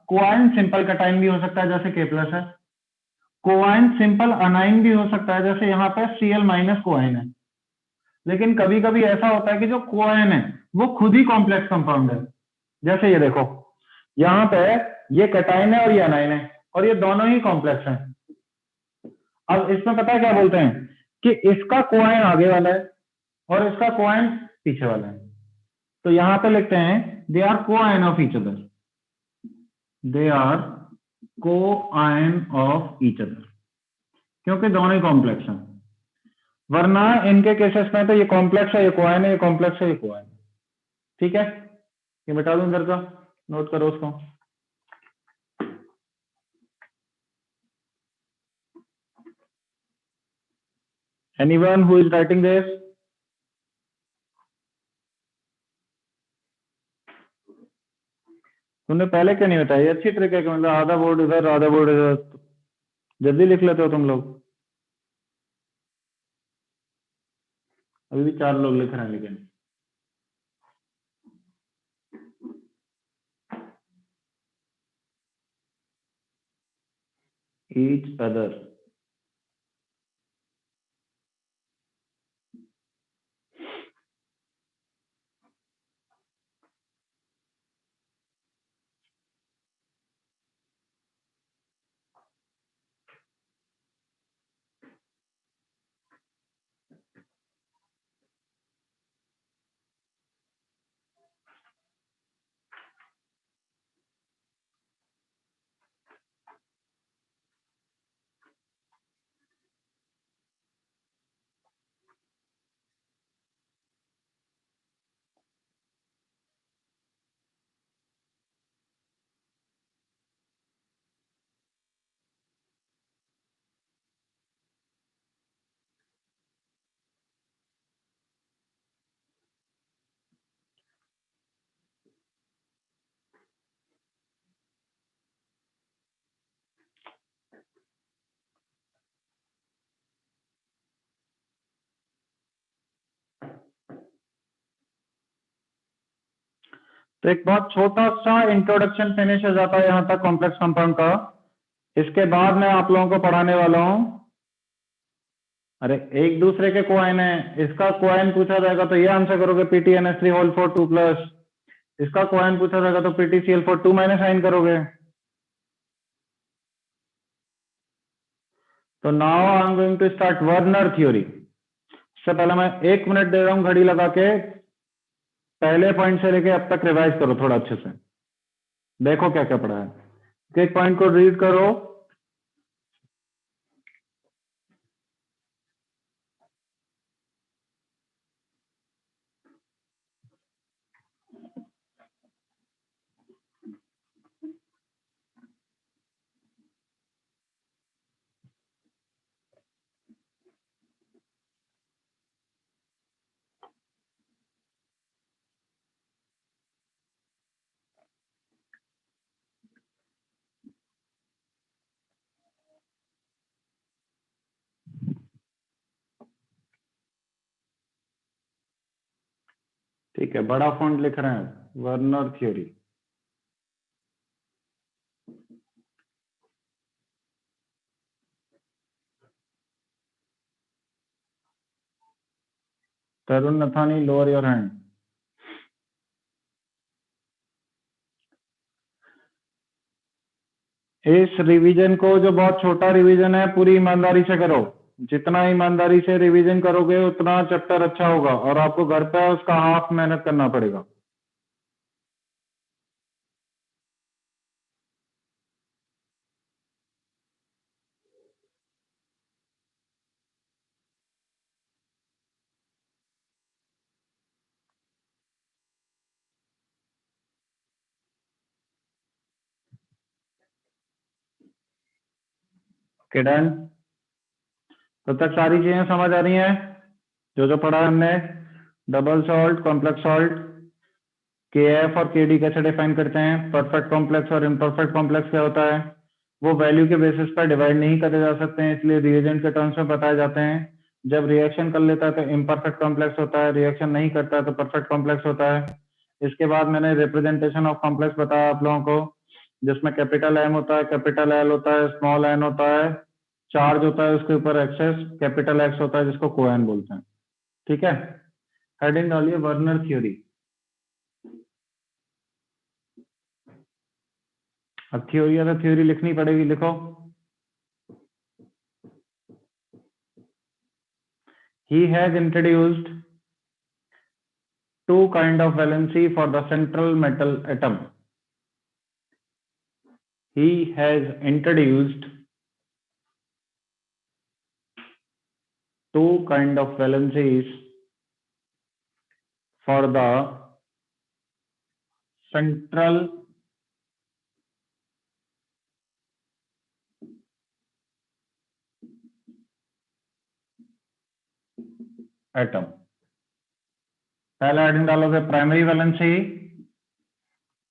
कोआइन सिंपल कटाइन भी हो सकता है जैसे K+ है, कोआइन सिंपल अनाइन भी हो सकता है जैसे यहाँ पे Cl- कोआइन है। लेकिन कभी कभी ऐसा होता है कि जो कोआइन है वो खुद ही कॉम्प्लेक्स कंपाउंड है। जैसे ये देखो, यहाँ पे ये कटाइन है और ये अनाइन है, और ये दोनों ही कॉम्प्लेक्स हैं। अब इसमें पता है क्या बोलते हैं कि इसका कोआइन आगे वाला है और इसका कोआइन पीछे वाला है, तो यहां पे लिखते हैं they are coin of each other, they are coin of each other, क्योंकि दोनों ही कॉम्प्लेक्स हैं। वरना इनके केसेस में तो ये कॉम्प्लेक्स है, ये कोआइन है, ये कॉम्प्लेक्स है, ये कोआइन है। ठीक है, ये मिटा दूं इधर का, नोट करो उसको। Anyone who is writing this? तुमने पहले क्यों नहीं बताया? अच्छी तरीके का, मतलब आधा बोर्ड इधर आधा बोर्ड इधर, जल्दी लिख लेते हो तुम लोग। अभी भी 4 लोग लिख रहे हैं लेकिन। each other. तो एक बहुत छोटा सा इंट्रोडक्शन फिनिश हो जाता है यहां तक कॉम्प्लेक्स कंपाउंड का। इसके बाद मैं आप लोगों को पढ़ाने वाला हूं, अरे एक दूसरे के कोआइन है, इसका कोआइन पूछा जाएगा तो ये आंसर करोगे PtNH3 होल 4 2 प्लस, इसका कोआइन पूछा जाएगा तो PtCl4 2 माइनस साइन करोगे। तो now I am going to start Werner theory. सबसे पहले मैं 1 मिनट दे रहा हूं घड़ी लगा के, पहले पॉइंट से लेके अब तक रिवाइज करो थोड़ा अच्छे से, देखो क्या क्या पढ़ा है, एक पॉइंट को रीड करो। ठीक है, बड़ा फॉन्ट लिख रहे हैं, Werner theory. Tarun Nathani, lower your hand. इस रिवीजन को, जो बहुत छोटा रिवीजन है, पूरी ईमानदारी से करो। जितना ईमानदारी से रिवीजन करोगे उतना चैप्टर अच्छा होगा, और आपको घर पे उसका हाफ मेहनत करना पड़ेगा। Okay done. तब तक सारी चीजें समझ आ रही हैं जो जो पढ़ा हमने। Double salt, complex salt, KF और KD कैसे डिफाइन करते हैं, परफेक्ट कॉम्प्लेक्स और इम्परफेक्ट कॉम्प्लेक्स क्या होता है, वो वैल्यू के बेसिस पर डिवाइड नहीं करे जा सकते हैं, इसलिए रिएजेंट के टर्म्स में बताए जाते हैं। जब रिएक्शन कर लेता है तो इम्परफेक्ट कॉम्प्लेक्स होता है, रिएक्शन नहीं करता है तो परफेक्ट कॉम्प्लेक्स होता है। इसके बाद मैंने रिप्रेजेंटेशन ऑफ कॉम्प्लेक्स बताया आप लोगों को, जिसमें कैपिटल M होता है, कैपिटल L होता है, स्मॉल n होता है, चार्ज होता है उसके ऊपर एक्सेस, कैपिटल X होता है जिसको कोएन बोलते हैं। ठीक है, हेडिंग डालिए वर्नर थ्योरी। अब थ्योरी है तो थ्योरी लिखनी पड़ेगी, लिखो। He has introduced two kind of valency for the central metal atom. He has introduced two kind of valencies for the central atom. पहला हेडिंग डालोगे प्राइमरी वैलेंसी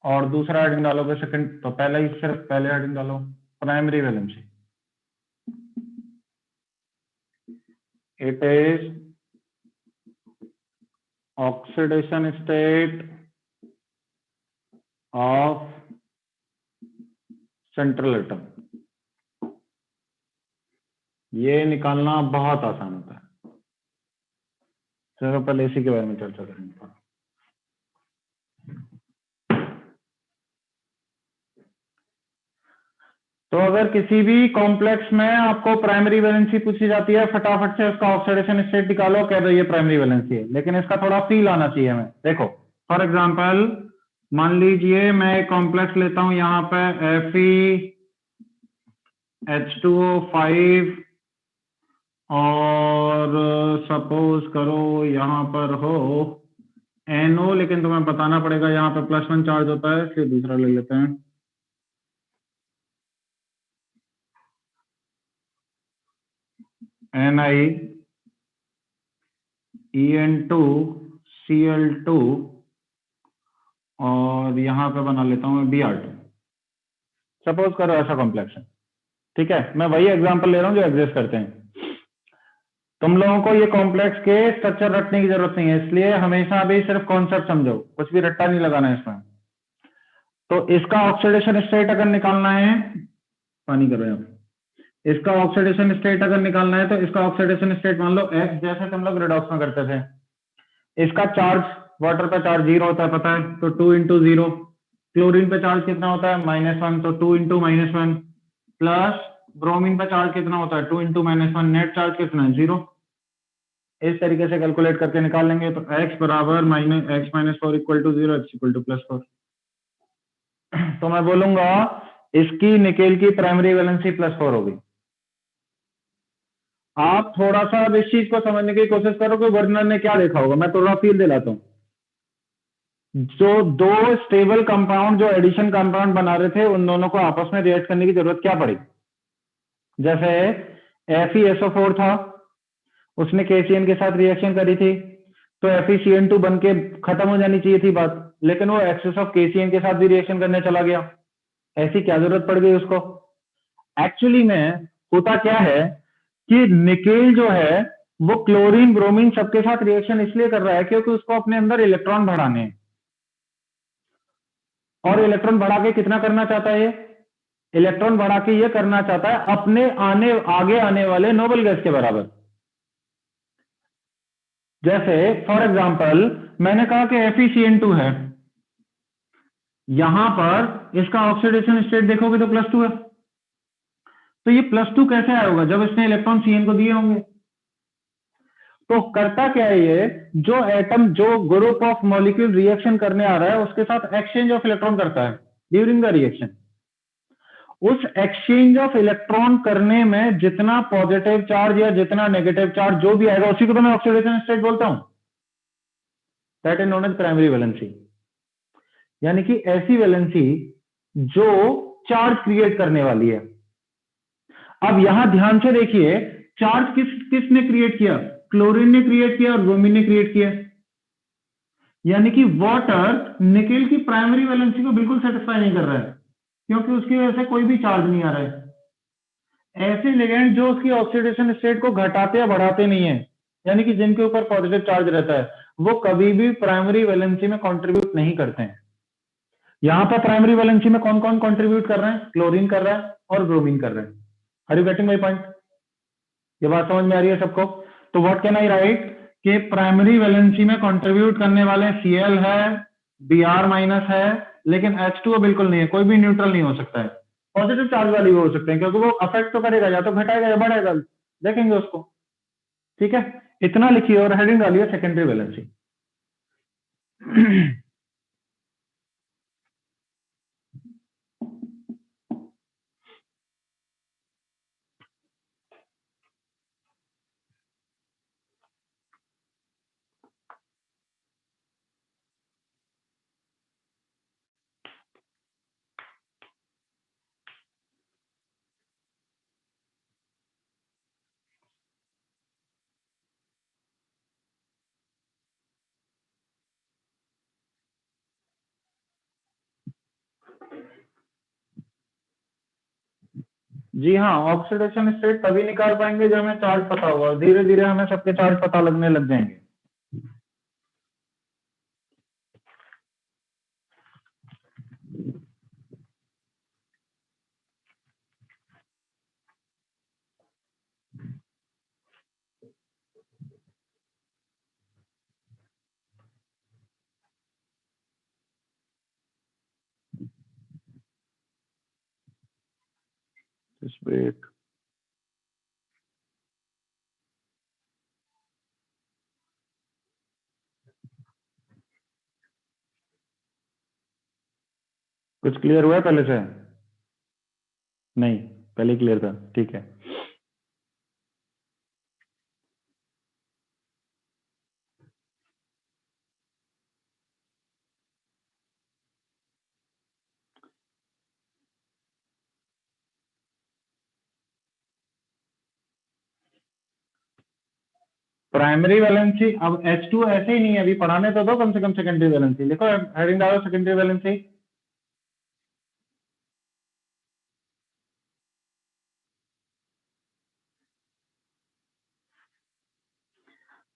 और दूसरा हेडिंग डालोगे सेकंड, तो पहले ही सिर्फ पहले हेडिंग डालो primary valency. It is oxidation state of central atom. ये निकालना बहुत आसान होता है। चलो पहले इसी के बारे में चर्चा करेंगे। तो अगर किसी भी कॉम्प्लेक्स में आपको प्राइमरी वैलेंसी पूछी जाती है, फटाफट से उसका ऑक्सीडेशन स्टेट निकालो, कह दो ये प्राइमरी वैलेंसी है। लेकिन इसका थोड़ा फील आना चाहिए हमें। देखो फॉर एग्जांपल मान लीजिए मैं एक कॉम्प्लेक्स लेता हूं, यहां पे FeH2O5 और सपोज करो यहां पर हो NO, लेकिन तुम्हें बताना पड़ेगा यहां पे +1 चार्ज होता है, फिर दूसरा ले लेते हैं। NiEN2Cl2 और यहां पे बना लेता हूं मैं Br2। सपोज करो ऐसा कॉम्प्लेक्स है, ठीक है। मैं वही एग्जांपल ले रहा हूं जो एग्जिस्ट करते हैं। तुम लोगों को ये कॉम्प्लेक्स के स्ट्रक्चर रटने की जरूरत नहीं है, इसलिए हमेशा भी सिर्फ कॉन्सेप्ट समझो, कुछ भी रट्टा नहीं लगाना है इसमें। तो इसका ऑक्सीडेशन स्टेट अगर निकालना है, पानी करो यहाँ, इसका ऑक्सीडेशन स्टेट अगर निकालना है तो इसका ऑक्सीडेशन स्टेट मान लो X, जैसे तुम लोग रिडॉक्स में करते थे। इसका चार्ज वाटर पे चार्ज 0 होता है पता है, तो 2 इंटू 0। क्लोरीन पे चार्ज कितना होता है -1, तो 2 इंटू -1 प्लस ब्रोमीन पे चार्ज कितना होता है 2 इंटू -1, नेट चार्ज कितना है 0। इस तरीके से कैलकुलेट करके निकाल लेंगे। तो x बराबर -4 equal to 0, x equal to +4। तो मैं बोलूंगा इसकी निकेल की प्राइमरी वैलेंसी +4 होगी। आप थोड़ा सा अब इस चीज को समझने की कोशिश करो कि वर्नर ने क्या देखा होगा। मैं थोड़ा फील दिलाता हूं। जो दो स्टेबल कंपाउंड जो एडिशन कंपाउंड बना रहे थे, उन दोनों को आपस में रिएक्ट करने की जरूरत क्या पड़ी। जैसे FeSO4 था, उसने KCN के साथ रिएक्शन करी थी, तो FeCN2 बन के खत्म हो जानी चाहिए थी बात, लेकिन वो एक्सेस ऑफ KCN के साथ भी रिएक्शन करने चला गया। ऐसी क्या जरूरत पड़ गई उसको। एक्चुअली में होता क्या है कि निकेल जो है वो क्लोरीन ब्रोमीन सबके साथ रिएक्शन इसलिए कर रहा है क्योंकि उसको अपने अंदर इलेक्ट्रॉन बढ़ाने हैं। और इलेक्ट्रॉन बढ़ा के कितना करना चाहता है ये, इलेक्ट्रॉन बढ़ा के ये करना चाहता है अपने आगे आने वाले नोबल गैस के बराबर। जैसे फॉर एग्जांपल मैंने कहा कि FeCN2 है, यहां पर इसका ऑक्सीडेशन स्टेट देखोगे तो +2 है। तो ये +2 कैसे आया होगा, जब इसने इलेक्ट्रॉन CN को दिए होंगे। तो करता क्या है ये, जो एटम जो ग्रुप ऑफ मॉलिक्यूल रिएक्शन करने आ रहा है उसके साथ एक्सचेंज ऑफ इलेक्ट्रॉन करता है ड्यूरिंग द रिएक्शन। उस एक्सचेंज ऑफ इलेक्ट्रॉन करने में जितना पॉजिटिव चार्ज या जितना नेगेटिव चार्ज जो भी आएगा उसी को तो मैं ऑक्सीडेशन स्टेट बोलता हूं। That is known as primary valency. यानी कि ऐसी वैलेंसी जो चार्ज क्रिएट करने वाली है। अब यहां ध्यान से देखिए, चार्ज किसने क्रिएट किया, क्लोरीन ने क्रिएट किया और ब्रोमीन ने क्रिएट किया। यानी कि वाटर निकेल की प्राइमरी वैलेंसी को बिल्कुल सेटिस्फाई नहीं कर रहा है, क्योंकि उसकी वजह से कोई भी चार्ज नहीं आ रहा है। ऐसे लिगेंड जो उसकी ऑक्सीडेशन स्टेट को घटाते या बढ़ाते नहीं है, यानी कि जिनके ऊपर पॉजिटिव चार्ज रहता है, वो कभी भी प्राइमरी वैलेंसी में कंट्रीब्यूट नहीं करते हैं। यहां पर प्राइमरी वैलेंसी में कौन कौन कंट्रीब्यूट कर रहे हैं, क्लोरीन कर रहा है और ब्रोमीन कर रहे हैं। Are you getting my point, ये बात समझ में आ रही है सबको। तो व्हाट कैन आई राइट कि प्राइमरी वैलेंसी में कंट्रीब्यूट करने वाले Cl है, Br- है, लेकिन H2O बिल्कुल नहीं है, कोई भी न्यूट्रल नहीं हो सकता है। पॉजिटिव चार्ज वाली भी हो सकते हैं क्योंकि वो अफेक्ट तो करेगा, या तो घटाएगा या बढ़ाएगा, देखेंगे उसको। ठीक है, इतना लिखिए और हेडिंग डालिए सेकेंडरी वैलेंसी। जी हाँ, ऑक्सीडेशन स्टेट तभी निकाल पाएंगे जब हमें चार्ज पता होगा। धीरे धीरे हमें सबके चार्ज पता लगने लग जाएंगे। Just wait. कुछ क्लियर हुआ है पहले से? नहीं, पहले क्लियर था, ठीक है। प्राइमरी वैलेंसी, अब H2 ऐसे ही नहीं है, अभी पढ़ाने तो दो कम से कम। सेकेंडरी वैलेंसी लिखो, हेडिंग डालो सेकेंडरी वैलेंसी।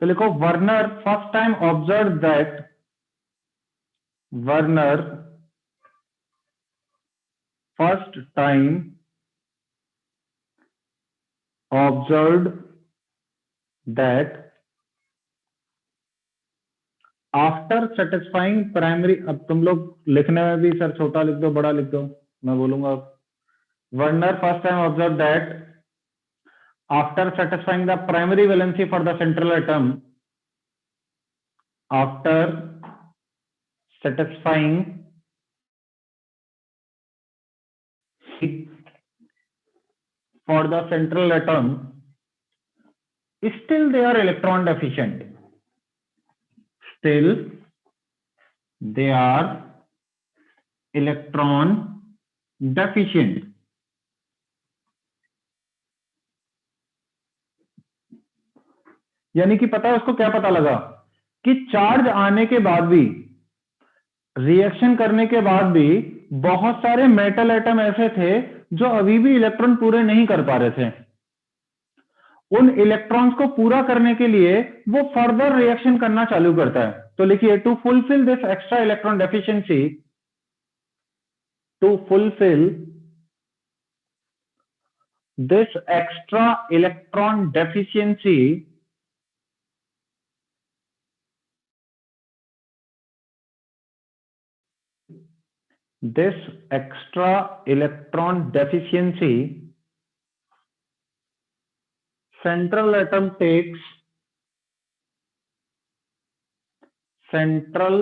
तो लिखो Werner first time observe that, Werner first time observe that after satisfying primary. अब तुम लोग लिखने में भी सर छोटा लिख दो बड़ा लिख दो, मैं बोलूंगा। Werner first time observe that after satisfying the primary valency for the central atom, after satisfying for the central atom, still they are electron deficient, still they are electron deficient। यानी कि पता है उसको क्या पता लगा कि चार्ज आने के बाद भी, रिएक्शन करने के बाद भी बहुत सारे मेटल एटम ऐसे थे जो अभी भी इलेक्ट्रॉन पूरे नहीं कर पा रहे थे। उन इलेक्ट्रॉन्स को पूरा करने के लिए वो फर्दर रिएक्शन करना चालू करता है। तो लिखिए, to fulfil this extra electron deficiency, to fulfil this extra electron deficiency, this extra electron deficiency, central atom takes, central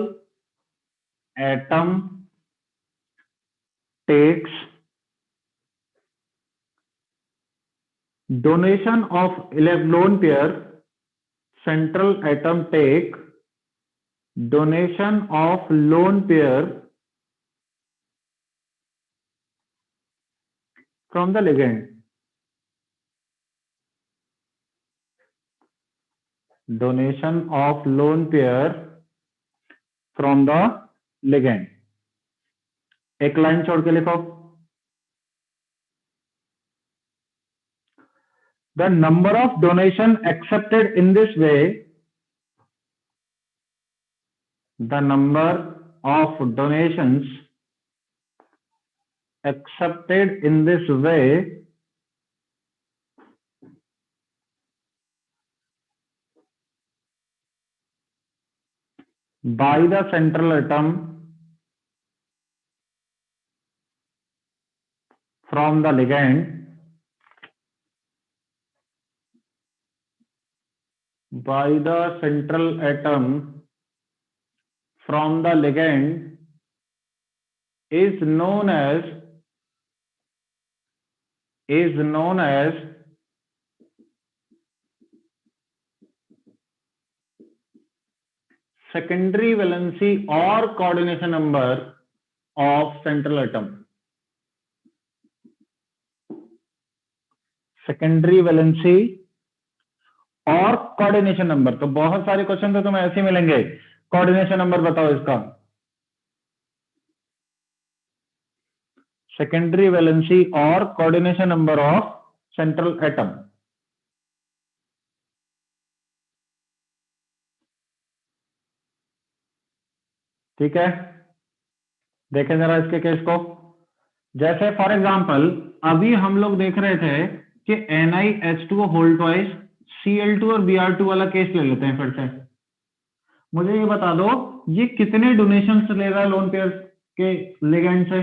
atom takes donation of lone pair, central atom take donation of lone pair from the ligand, donation of lone pair from the ligand। एक line छोड़ के लिखो, the number of donation accepted in this way, the number of donations accepted in this way by the central atom from the ligand, by the central atom from the ligand is known as secondary valency or coordination number of central atom। Secondary valency और coordination number. तो बहुत सारे question तो तुम्हें ऐसे मिलेंगे, coordination number बताओ इसका। सेकेंडरी वैलेंसी और coordination number of central atom. ठीक है, देखें जरा इसके केस को। जैसे फॉर एग्जांपल अभी हम लोग देख रहे थे कि NiH2 होल ट्वाइस Cl2 और Br2 वाला केस ले लेते हैं फिर से। मुझे ये बता दो, ये कितने डोनेशन ले रहा है लोन पेयर के लिगेंड से?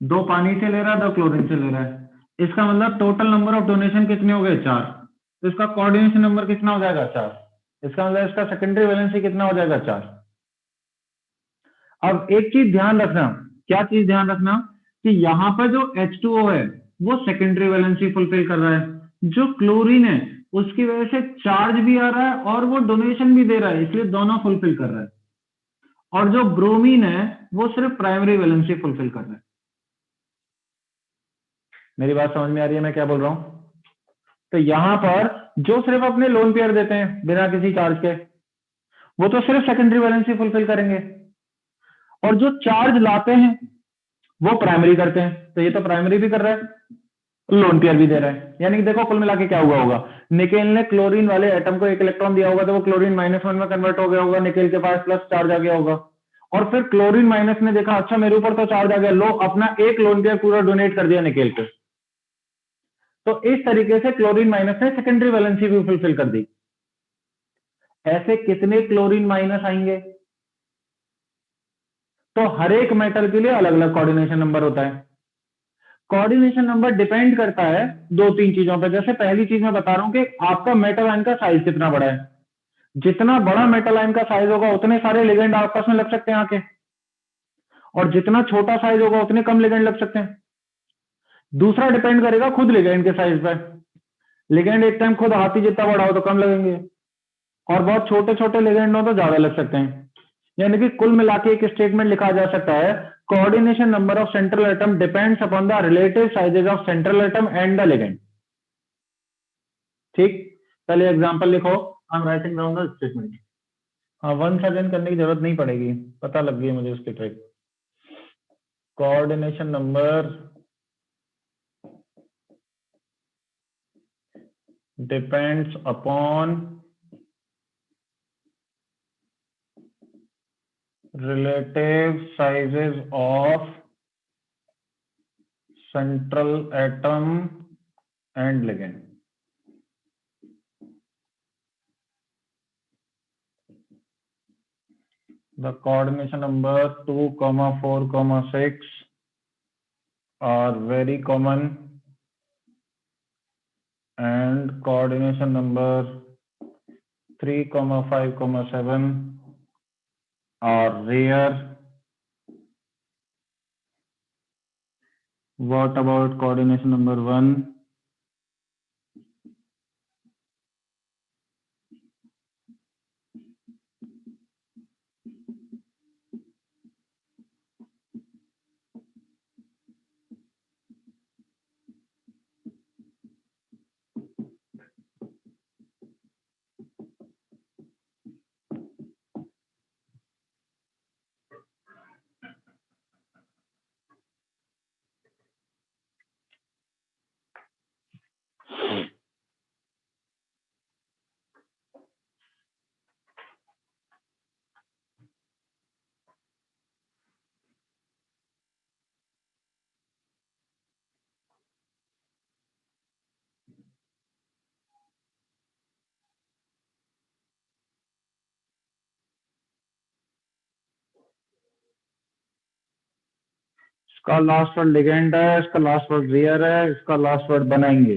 2 पानी से ले रहा है, 2 क्लोरीन से ले रहा है। इसका मतलब टोटल नंबर ऑफ डोनेशन कितने हो गए? 4। तो इसका कोऑर्डिनेशन नंबर कितना हो जाएगा? 4। इसका मतलब इसका सेकेंडरी वैलेंसी कितना हो जाएगा? 4। अब एक चीज ध्यान रखना, क्या चीज ध्यान रखना, कि यहां पर जो H2O है वो सेकेंडरी वैलेंसी फुलफिल कर रहा है, जो क्लोरीन है उसकी वजह से चार्ज भी आ रहा है और वो डोनेशन भी दे रहा है, इसलिए दोनों फुलफिल कर रहा है। और जो ब्रोमीन है वो सिर्फ प्राइमरी वैलेंसी फुलफिल कर रहा है। मेरी बात समझ में आ रही है मैं क्या बोल रहा हूं? तो यहां पर जो सिर्फ अपने लोन पेयर देते हैं बिना किसी चार्ज के, वो तो सिर्फ सेकेंडरी वैलेंसी फुलफिल करेंगे, और जो चार्ज लाते हैं वो प्राइमरी करते हैं। तो ये तो प्राइमरी भी कर रहा है, लोन पेयर भी दे रहा है। यानी कि देखो कुल मिला के क्या हुआ होगा, निकेल ने क्लोरीन वाले एटम को एक इलेक्ट्रॉन दिया होगा, तो वो क्लोरीन -1 में कन्वर्ट हो गया होगा, निकेल के पास प्लस चार्ज आ गया होगा। और फिर क्लोरीन माइनस ने देखा अच्छा मेरे ऊपर तो चार्ज आ गया, लो अपना एक लोन पेयर पूरा डोनेट कर दिया निकेल को। तो इस तरीके से क्लोरीन माइनस ने सेकेंडरी वैलेंसी भी फुलफिल कर दी। ऐसे कितने क्लोरीन माइनस आएंगे? तो हर एक मेटल के लिए अलग अलग कोऑर्डिनेशन नंबर होता है। कोऑर्डिनेशन नंबर डिपेंड करता है दो तीन चीजों पर। जैसे पहली चीज मैं बता रहा हूं कि आपका मेटल आयन का साइज कितना बड़ा है। जितना बड़ा मेटल आयन का साइज होगा उतने सारे लिगेंड आपस में लग सकते हैं आके, और जितना छोटा साइज होगा उतने कम लिगेंड लग सकते हैं। दूसरा डिपेंड करेगा खुद लिगेंड के साइज पर। लिगेंड एक टाइम खुद हाथी जितना बड़ा हो तो कम लगेंगे, और बहुत छोटे छोटे लिगेंड हो तो ज्यादा लग सकते हैं। यानी कि कुल मिला के एक स्टेटमेंट लिखा जा सकता है, coordination number of central atom depends upon the relative sizes of central atom and the ligand. ठीक, पहले एग्जांपल लिखो। I am writing down the statement. हाँ, वंस अगेन करने की जरूरत नहीं पड़ेगी, पता लग गई मुझे उसकी trick. Coordination number depends upon relative sizes of central atom and ligand. The coordination number 2, 4, 6 are very common, and coordination number 3, 5, 7 are rare. What about coordination number 1? इसका लास्ट वर्ड लिगेंड है, इसका लास्ट वर्ड रेयर है, इसका last word बनाएंगे।